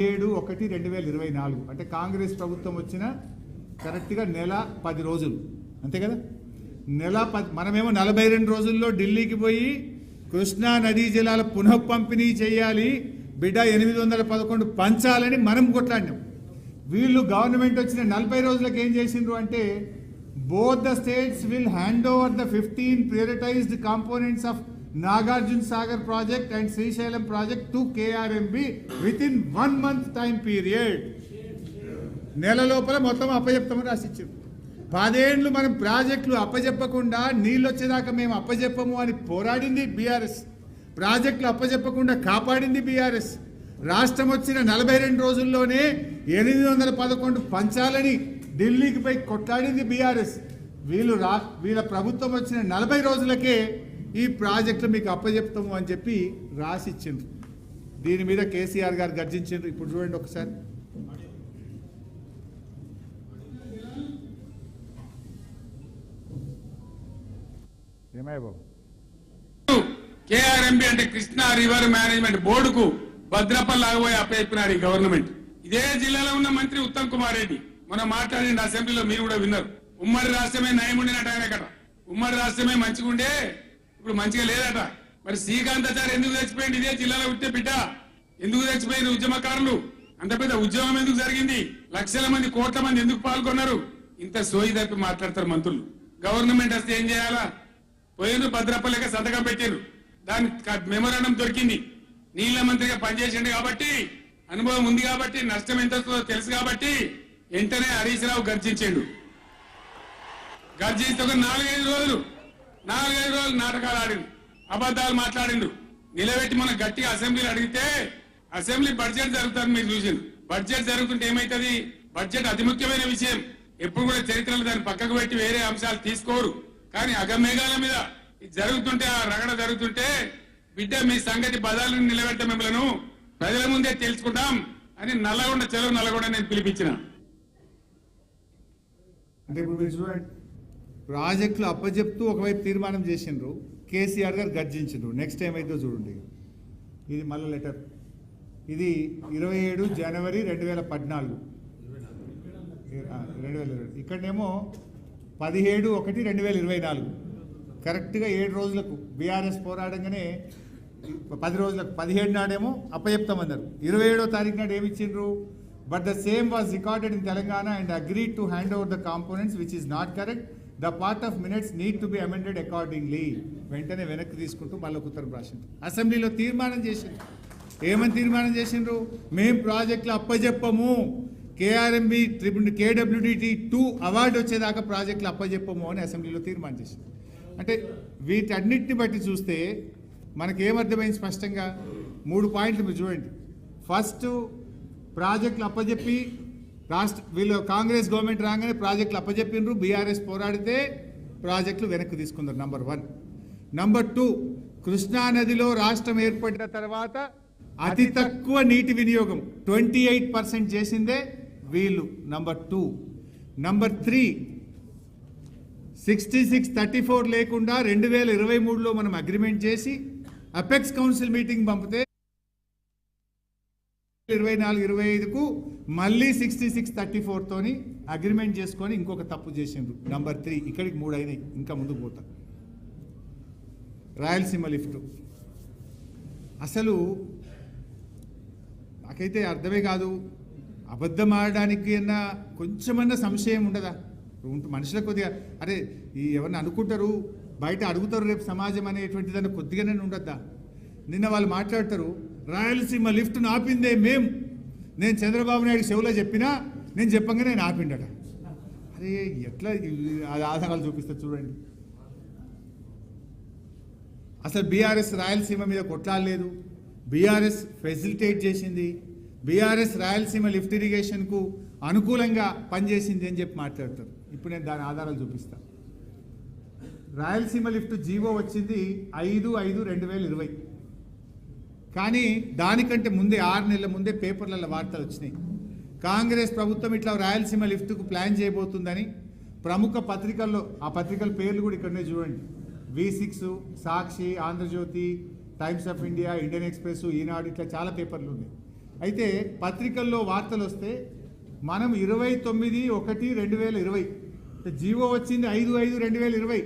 7/1/2024 అంటే కాంగ్రెస్ ప్రభుత్వం వచ్చిన కరెక్ట్గా నెల 10 రోజులు అంతే కదా. నెల 10 మనమేమో 42 రోజుల్లో ఢిల్లీకి పోయి కృష్ణా నదీ జలాల పునః పంపిణీ చేయాలి, బిడ్డ 811 పంచాలని మనం కొట్లాడినాం. వీళ్ళు గవర్నమెంట్ వచ్చిన 40 రోజులకు ఏం చేసిండ్రు అంటే both the states will hand over the 15 prioritized components of Nagarjuna Sagar project and Srisailam project to KRMB within 1 month time period. నెల లోపల మొత్తం అప్పచెప్తామని రాసిచ్చారు. 10 ఏళ్ళు మనం ప్రాజెక్టులు అప్పచెప్పకుండా నీళ్ళు వచ్చేదాకా మేము అప్పచెప్పము అని పోరాడింది బీఆర్ఎస్. ప్రాజెక్టులు అప్పచెప్పకుండా కాపాడింది బీఆర్ఎస్. రాష్ట్రం వచ్చిన 42 రోజుల్లోనే 811 పంచాలని ఢిల్లీకి పోయి కొట్లాడింది బీఆర్ఎస్. వీళ్ళ ప్రభుత్వం వచ్చిన 40 రోజులకే ఈ ప్రాజెక్టులు మీకు అప్పచెప్తాము అని చెప్పి రాసిచ్చిండ్రు. దీని మీద కేసీఆర్ గారు గర్జించిండ్రు. ఇప్పుడు చూడండి ఒకసారి. ఏమయ్య బాబు, కేఆర్ఎంబి అంటే కృష్ణా రివర్ మేనేజ్మెంట్ బోర్డుకు భద్రపల్లి ఆగబోయి అప్పచెప్పినాడు ఈ గవర్నమెంట్. ఇదే జిల్లాలో ఉన్న మంత్రి ఉత్తమ్ కుమార్ రెడ్డి మనం మాట్లాడిన అసెంబ్లీలో మీరు కూడా విన్నారు. ఉమ్మడి రాష్ట్రమే నయం ఉండినట ఆయనకట. ఉమ్మడి రాష్ట్రమే మంచిగా ఉండే ఇప్పుడు మంచిగా లేదట. మరి శ్రీకాంతాచారి ఎందుకు చచ్చిపోయింది? ఇదే జిల్లాలో ఉంటే బిడ్డ ఎందుకు చచ్చిపోయింది? ఉద్యమకారులు అంత పెద్ద ఉద్యమం ఎందుకు జరిగింది? లక్షల మంది కోట్ల మంది ఎందుకు పాల్గొన్నారు? ఇంత సోయి తప్పి మాట్లాడతారు మంత్రులు. గవర్నమెంట్ వస్తే ఏం చేయాలా? పోయిన భద్రపల్లిగా సంతకం పెట్టారు, దాని మెమోరాండం దొరికింది. నీళ్ల మంత్రిగా పనిచేసిండు కాబట్టి అనుభవం ఉంది కాబట్టి నష్టం ఎంత తెలుసు కాబట్టి వెంటనే హరీష్ రావు గర్జించాడు. గర్జించి ఒక 4-5 రోజులు నాటకాలు ఆడిండు, అబద్ధాలు మాట్లాడిండు. నిలబెట్టి మన గట్టిగా అసెంబ్లీలో అడిగితే అసెంబ్లీ బడ్జెట్ జరుగుతుంది. మీరు చూసిండు. బడ్జెట్ జరుగుతుంటే ఏమైతుంది? బడ్జెట్ అతి ముఖ్యమైన విషయం. ఎప్పుడు కూడా చరిత్రలో దాన్ని పక్కకు పెట్టి వేరే అంశాలు తీసుకోరు. కానీ అగమేఘాల మీద జరుగుతుంటే, ఆ రగడ జరుగుతుంటే బిడ్డ మీ సంగతి బదాలను నిలబెట్ట మిమ్మలను ప్రజల ముందే తెలుసుకుంటాం అని నల్లగొండ చెరువు నల్లగొండ నేను పిలిపించిన. అంటే ఇప్పుడు మీరు చూడండి, ప్రాజెక్టులు అప్పచెప్తూ ఒకవైపు తీర్మానం చేసిండ్రు, కేసీఆర్ గారు గర్జించిండ్రు. నెక్స్ట్ ఏమైందో చూడండి. ఇది మళ్ళీ లెటర్. ఇది 27 జనవరి 2014. ఇక్కడనేమో 17/1/2024 కరెక్ట్గా 7 రోజులకు బీఆర్ఎస్ పోరాడంగానే 10 రోజులకు 17 నాడేమో అప్పచెప్తామన్నారు. 27వ తారీఖు నాడు ఏమిచ్చిండ్రు? But the same was recorded in Telangana and agreed to hand over the components which is not correct. The part of minutes need to be amended accordingly. వెంటనే వెనక్కి తీసుకుంటూ మళ్ళీ ఉత్తరం రాసిండ్రు. అసెంబ్లీలో తీర్మానం చేసిండ్రు. ఏమని తీర్మానం చేసిండ్రు? మేం ప్రాజెక్టులు అప్పచెప్పము, కేఆర్ఎంబి KWDT 2 అవార్డు వచ్చేదాకా ప్రాజెక్టులు అప్పచెప్పము అని అసెంబ్లీలో తీర్మానం చేసింది. అంటే వీటన్నిటిని బట్టి చూస్తే మనకేమర్థమైంది స్పష్టంగా? 3 పాయింట్లు మీరు చూడండి. ఫస్ట్, ప్రాజెక్టులు అప్పచెప్పి వీళ్ళు కాంగ్రెస్ గవర్నమెంట్ రాగానే ప్రాజెక్టులు అప్పచెప్పిండ్రు. బీఆర్ఎస్ పోరాడితే ప్రాజెక్టులు వెనక్కి తీసుకున్నారు. నంబర్ 1. నంబర్ 2, కృష్ణానదిలో రాష్ట్రం ఏర్పడిన తర్వాత అతి తక్కువ నీటి వినియోగం 28% చేసిందే వీళ్ళు. నంబర్ 2. నంబర్ 3, 66-34 లేకుండా 2023లో మనం అగ్రిమెంట్ చేసి అపెక్స్ కౌన్సిల్ మీటింగ్ పంపితే 24-25కు మళ్ళీ 66-34 తోని అగ్రిమెంట్ చేసుకొని ఇంకొక తప్పు చేసిండ్రు. నంబర్ 3. ఇక్కడికి 3 అయినాయి, ఇంకా ముందుకు పోతా. రాయలసీమ లిఫ్ట్ అసలు నాకైతే అర్థమే కాదు. అబద్ధం ఆడడానికి అన్నా కొంచెమన్నా సంశయం ఉండదా? మనుషులకు కొద్దిగా అరే ఎవరిని అనుకుంటారు, బయట అడుగుతారు రేపు సమాజం అనేటువంటి దాన్ని కొద్దిగానే ఉండద్దా? నిన్న వాళ్ళు మాట్లాడతారు, రాయలసీమ లిఫ్ట్ను ఆపిందే నేను చంద్రబాబు నాయుడు చెవులో చెప్పినా నేను చెప్పంగానే నేను ఆపిండట. అరే ఎట్లా అది ఆధారాలు చూపిస్తా చూడండి. అసలు బీఆర్ఎస్ రాయలసీమ మీద కొట్లాడలేదు, బీఆర్ఎస్ ఫెసిలిటేట్ చేసింది, బీఆర్ఎస్ రాయలసీమ లిఫ్ట్ ఇరిగేషన్కు అనుకూలంగా పనిచేసింది అని చెప్పి మాట్లాడతారు. ఇప్పుడు నేను దాని ఆధారాలు చూపిస్తాను. రాయలసీమ లిఫ్ట్ జీవో వచ్చింది 5/5/2020. కానీ దానికంటే ముందే 6 నెలల ముందే పేపర్లలో వార్తలు వచ్చినాయి. కాంగ్రెస్ ప్రభుత్వం ఇట్లా రాయలసీమ లిఫ్ట్కు ప్లాన్ చేయబోతుందని ప్రముఖ పత్రికల్లో, ఆ పత్రికల పేర్లు కూడా ఇక్కడనే చూడండి, V6, Sakshi, Andhra Jyothi, Times of India, Indian Express, Eenadu, ఇట్లా చాలా పేపర్లు ఉన్నాయి. అయితే పత్రికల్లో వార్తలు వస్తే మనం 29/1/2020 జీవో వచ్చింది 5/5/2020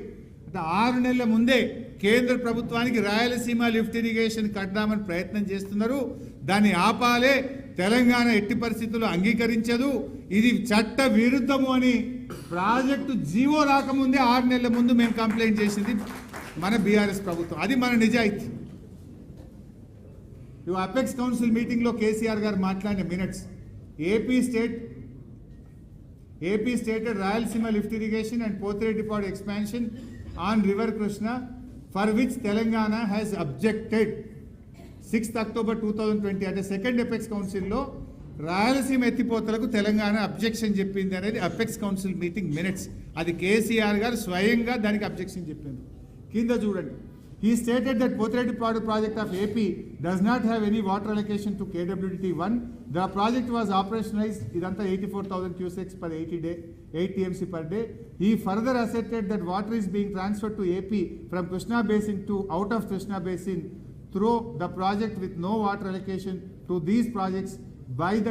అంటే 6 నెలల ముందే కేంద్ర ప్రభుత్వానికి రాయలసీమ లిఫ్ట్ ఇరిగేషన్ కట్టామని ప్రయత్నం చేస్తున్నారు. దాన్ని ఆపాలే, తెలంగాణ ఎట్టి పరిస్థితుల్లో అంగీకరించదు, ఇది చట్ట విరుద్ధము అని ప్రాజెక్టు జీవో రాకముందే 6 నెలల ముందు మేము కంప్లైంట్ చేసింది మన బీఆర్ఎస్ ప్రభుత్వం. అది మన నిజాయితీ. ఇవి అపెక్స్ కౌన్సిల్ మీటింగ్లో కేసీఆర్ గారు మాట్లాడిన minutes. AP stated Rayalaseema lift irrigation and Pothireddypadu expansion on river Krishna for which Telangana has objected 6th October 2020 అంటే సెకండ్ అపెక్స్ కౌన్సిల్లో రాయలసీమ ఎత్తిపోతలకు తెలంగాణ అబ్జెక్షన్ చెప్పింది అనేది అపెక్స్ కౌన్సిల్ మీటింగ్ మినిట్స్. అది కేసీఆర్ గారు స్వయంగా దానికి అబ్జెక్షన్ చెప్పింది. కింద చూడండి. He stated that Pothredipadu project of AP does not have any water allocation to KWDT1. The project was operationalized idanta 84,000 cusecs per 8 TMC per day. He further asserted that water is being transferred to AP from Krishna Basin to out of Krishna Basin through the project with no water allocation to these projects by the